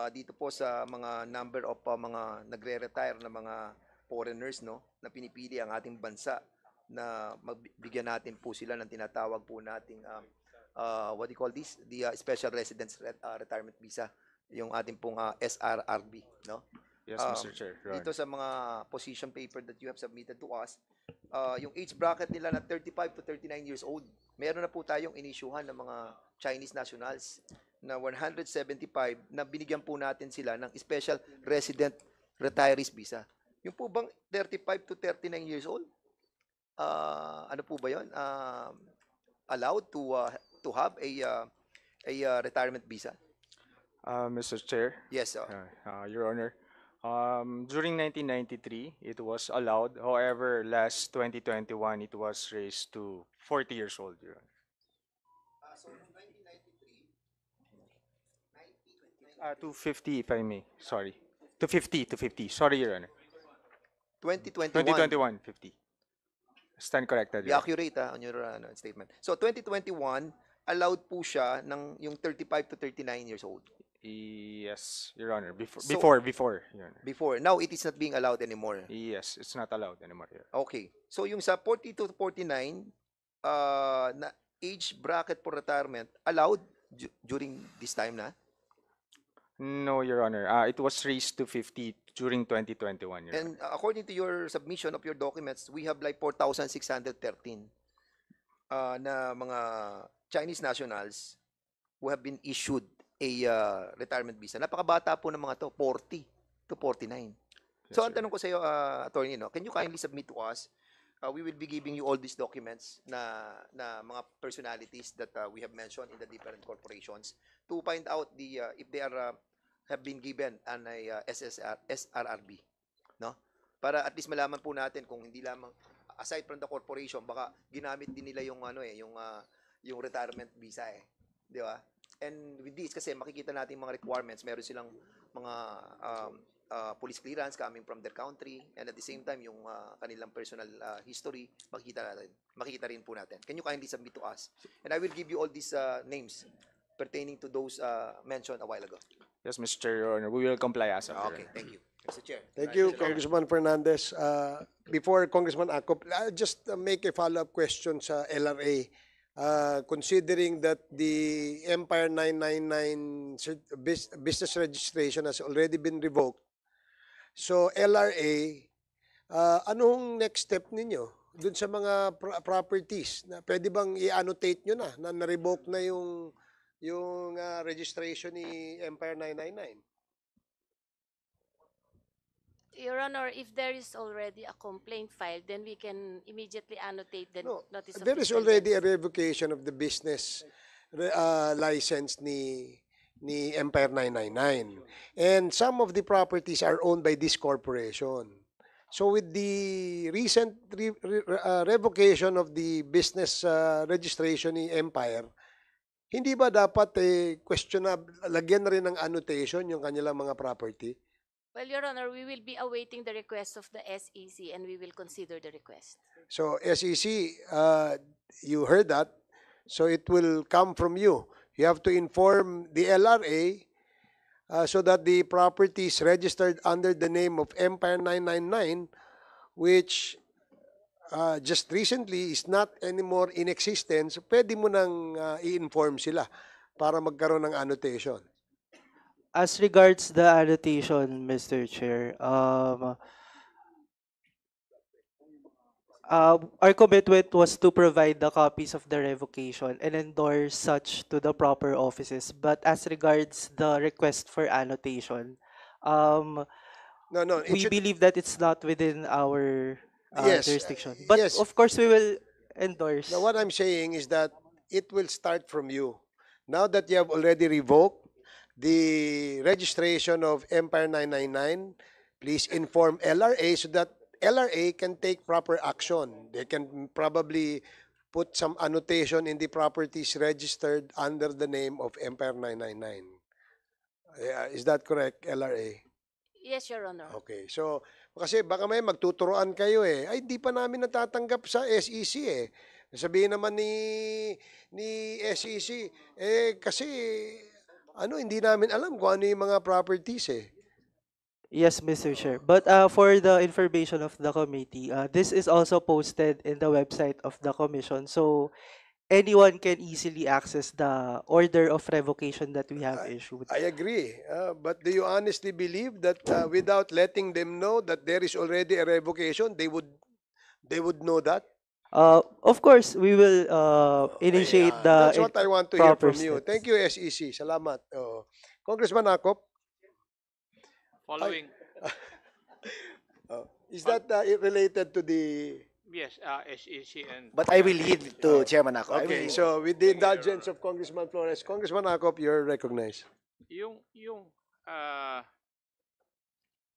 dito po sa mga number of mga nagre-retire na mga foreigners, no, na pinipili ang ating bansa na magbigyan natin po sila ng tinatawag po nating what do you call this? The Special Residence Retirement Visa, yung ating pong SRRB, no? Yes, Mr. Chair. Your Dito Honor. sa mga position paper that you have submitted to us, yung age bracket nila na 35 to 39 years old, meron na po tayong inisyuhan ng mga Chinese nationals na 175 na binigyan po natin sila ng Special Resident Retirees Visa. Yung po bang 35 to 39 years old, ano po ba yun? Allowed to have a retirement visa? Mr. Chair, Yes, Your Honor. During 1993, it was allowed. However, last 2021, it was raised to 40 years old, Your Honor. So, 1993, To 50, if I may. Sorry. To 50, to 50. Sorry, Your Honor. 2021. 2021, 50. Stand corrected, Be Your Honor. accurate on your statement. So 2021, allowed po siya ng yung 35 to 39 years old. Yes, Your Honor. So- Before, Your Honor. Before. Now, it is not being allowed anymore. Yes, it's not allowed anymore, Your Okay. So yung sa 40 to 49, na age bracket for retirement, allowed during this time na? No, Your Honor. It was raised to 50 during 2021, Your Honor. And according to your submission of your documents, we have like 4,613 na mga Chinese nationals who have been issued a retirement visa. Napakabata po ng mga to, 40 to 49. Yes, So ang sir. tanong ko sa iyo, attorney, no, can you kindly submit to us? We will be giving you all these documents na mga personalities that we have mentioned in the different corporations to find out the if they are have been given an SRRB, no? Para at least malaman po natin kung hindi lamang aside from the corporation, baka ginamit din nila yung yung retirement visa di ba? And with this kasi makikita natin mga requirements, meron silang mga police clearance coming from their country, and at the same time yung kanilang personal history makikita rin po natin. Can you kindly submit to us? And I will give you all these names pertaining to those mentioned a while ago. Yes, Mr. Chair, Your Honor. We will comply as of Okay, thank you. Mr. Chair. Thank you, Congressman Fernandez. Before Congressman Acop, just make a follow-up question sa LRA. Considering that the Empire 999 business registration has already been revoked, so LRA, anong next step ninyo dun sa mga properties? Na pwede bang i-annotate nyo na na-revoke na yung registration ni Empire 999? Your Honor, if there is already a complaint filed, then we can immediately annotate the No, notice of there is already a discontent. revocation of the business license ni Empire 999. And some of the properties are owned by this corporation. So with the recent revocation of the business registration ni Empire, hindi ba dapat questionable, lagyan na rin ng annotation yung kanilang mga property? Well, Your Honor, we will be awaiting the request of the SEC and we will consider the request. So SEC, you heard that. So it will come from you. You have to inform the LRA so that the properties registered under the name of Empire 999, which just recently is not anymore in existence, pwede mo nang i-inform sila para magkaroon ng annotation. As regards the annotation, Mr. Chair, our commitment was to provide the copies of the revocation and endorse such to the proper offices. But as regards the request for annotation, No, it we should, believe that it's not within our Yes, jurisdiction. But yes. of course, we will endorse. now what I'm saying is that it will start from you. Now that you have already revoked the registration of Empire 999, please inform LRA so that LRA can take proper action. They can probably put some annotation in the properties registered under the name of Empire 999. Is that correct, LRA? Yes, Your Honor. Okay. So, kasi baka may magtuturoan kayo ay di pa namin natatanggap sa SEC Sabihin naman ni SEC, kasi hindi namin alam kung ano yung mga properties eh. Yes, Mr. Chair. But for the information of the committee, this is also posted in the website of the commission. So anyone can easily access the order of revocation that we have issued. I agree. But do you honestly believe that without letting them know that there is already a revocation, they would know that? Of course, we will initiate That's the what I want to hear proper from you. steps. Thank you, SEC. Salamat. Oh. Congressman Akop, Following, is that related to the... yes, SEC and. But I will leave to Chairman Ako. I will Okay, leave. so with the indulgence of Congressman Flores, Congressman Akop, you're recognized. Yung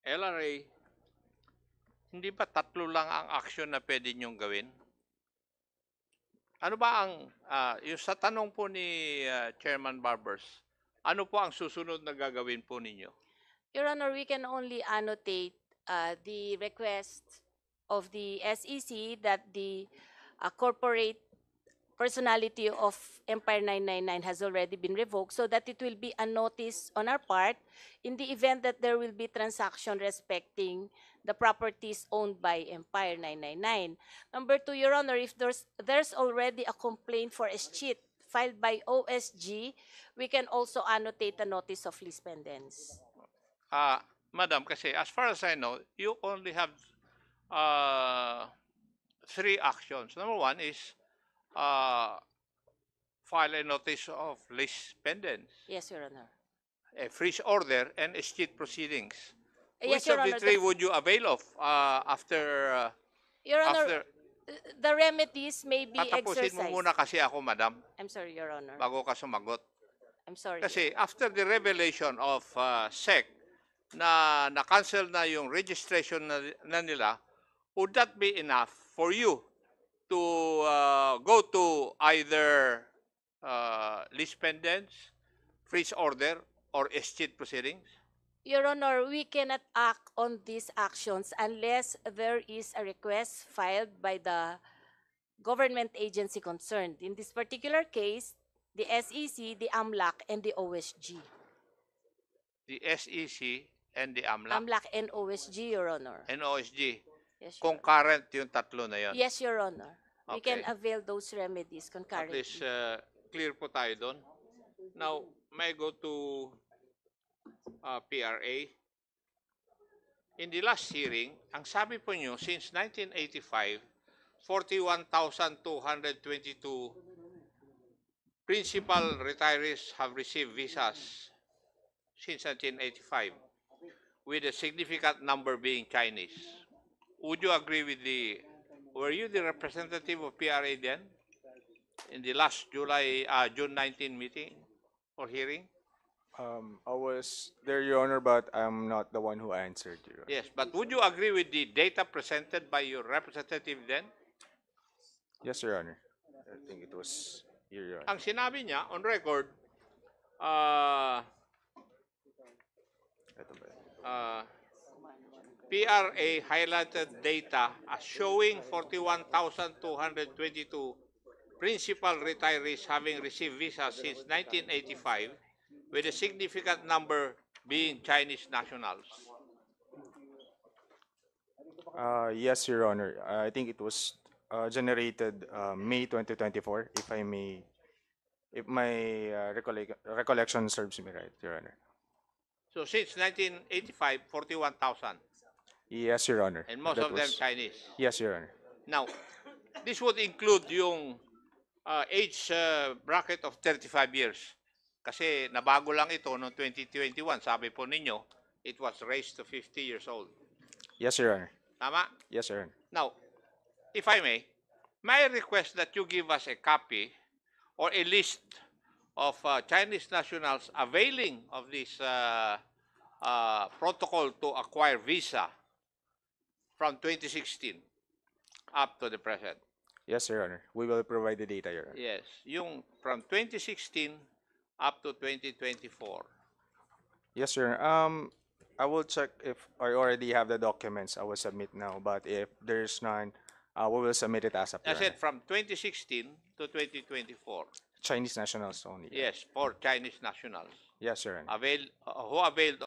LRA, hindi ba tatlo lang ang action na pwede niyong gawin? Ano ba ang, yung sa tanong po ni Chairman Barbers, ano po ang susunod na gagawin po ninyo? Your Honor, we can only annotate the request of the SEC that the corporate personality of Empire 999 has already been revoked, so that it will be a notice on our part in the event that there will be transaction respecting the properties owned by Empire 999. Number two, Your Honor, if there's already a complaint for escheat filed by OSG, we can also annotate a notice of lis pendens. Madam, kasi as far as I know, you only have 3 actions. Number 1 is file a notice of lis pendens, Yes, Your Honor. a freeze order, and escheat proceedings. Yes, Which Your of the Honor. 3 would you avail of after Your Honor, after? the remedies may be Patapusin mo exercised. muna kasi ako, madam, I'm sorry, Your Honor. bago ka sumagot. I'm sorry. Kasi after the revelation of SEC na na-cancel na yung registration na nila, would that be enough for you to go to either lis pendens, freeze order, or escheat proceedings? Your Honor, we cannot act on these actions unless there is a request filed by the government agency concerned. In this particular case, the SEC, the AMLAC, and the OSG. The SEC and the AMLAC AMLAC and OSG, Your Honor. and OSG. Yes, Your Honor. Concurrent yung tatlo na yun. Yes, Your Honor. We can Okay. avail those remedies At concurrently. least clear po tayo doon. Now, may I go to PRA? In the last hearing, ang sabi po nyo, since 1985, 41,222 principal retirees have received visas since 1985, with a significant number being Chinese. Would you agree with were you the representative of PRA then? In the last June 19 meeting or hearing? I was there, Your Honor, but I'm not the one who answered you. Yes, but would you agree with the data presented by your representative then? Yes, Your Honor. I think it was here, Your Honor. Ang sinabi niya on record, Ito ba? PRA highlighted data as showing 41,222 principal retirees having received visas since 1985, with a significant number being Chinese nationals. Yes, Your Honor. I think it was generated May 2024, if my recollection serves me right, Your Honor. So since 1985, 41,000, Yes, Your Honor. and most That of them was- Chinese. Yes, Your Honor. Now, this would include yung age bracket of 35 years. Kasi nabago lang ito noong 2021. Sabi po ninyo, it was raised to 50 years old. Yes, Your Honor. Tama? Yes, Your Honor. Now, if I may I request that you give us a copy or a list of Chinese nationals availing of this protocol to acquire visa from 2016 up to the present? Yes, Your Honor. We will provide the data, Your Honor. Yes, yung from 2016 up to 2024. Yes, Your Honor. I will check if I already have the documents. I will submit now. But if there's none, we will submit it ASAP, I Your said Honor. from 2016 to 2024. Chinese nationals only. Yes, for Chinese nationals. Yes, Your Honor. who availed